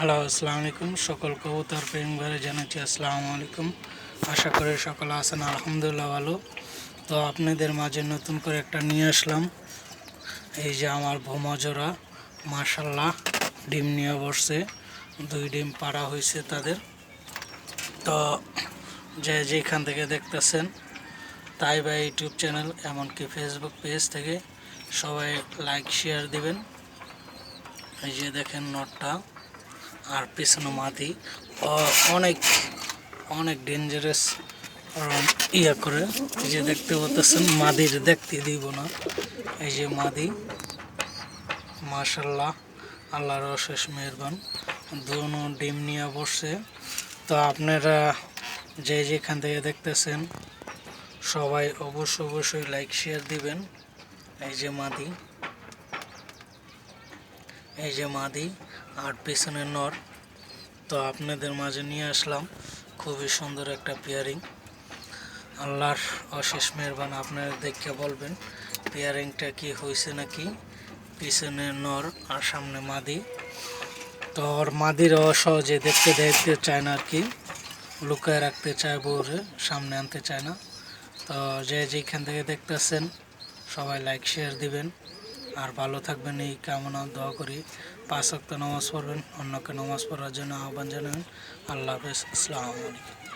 Hello, আসসালামু আলাইকুম। সকল কবুতর প্রেম ঘরে জানাচ্ছি আসসালামু আলাইকুম। আশা করি সকলে আছেন আলহামদুলিল্লাহ ভালো। তো আপনাদের মাঝে নতুন করে একটা নিয়ে আসলাম। এই যে আমার ভোমা জোড়া, মাশাল্লাহ ডিম নিয়ে বসছে, 2 ডিম পাড়া হয়েছে তাদের। তো যে যেখান থেকে দেখতেছেন তাই বা ইউটিউব চ্যানেল এমনকি ফেসবুক পেজ থেকে সবাই লাইক শেয়ার দিবেন। এই যে দেখেন নটটা আর পিছনে মাদি অনেক অনেক ডেঞ্জারাস ইয়া করে। এই যে দেখতে পাচ্ছেন মাদির দেখতে দিব না। এই যে মাদি, মাশাল্লাহ আল্লাহর অশেষ মেহেরবান, দুনো ডিম নিয়ে বসছে। তো আপনারা যে যেখান থেকে দেখতেছেন সবাই অবশ্যই লাইক শেয়ার দিবেন। এই যে মাদি, এই যে মাদি আর পিছনের নর। তো আপনাদের মাঝে নিয়ে আসলাম খুবই সুন্দর একটা পেয়ারিং। আল্লাহর অশেষ মেহেরবান, আপনারা দেখে বলবেন পেয়ারিংটা কি হয়েছে নাকি। পিছনে নর আর সামনে মাদি। তো ওর মাদির সহজে দেখতে চায় না আর কি, লুকায় রাখতে চায়, বউরে সামনে আনতে চায় না। তো যে যেখান থেকে দেখতেছেন সবাই লাইক শেয়ার দিবেন আর ভালো থাকবেন এই কামনা দোয়া করি। 5 ওয়াক্ত নামাজ পড়বেন, অন্যকে নামাজ পড়ার জন্য আহ্বান জানাবেন। আল্লাহ হাফেজ, আসসালামু আলাইকুম।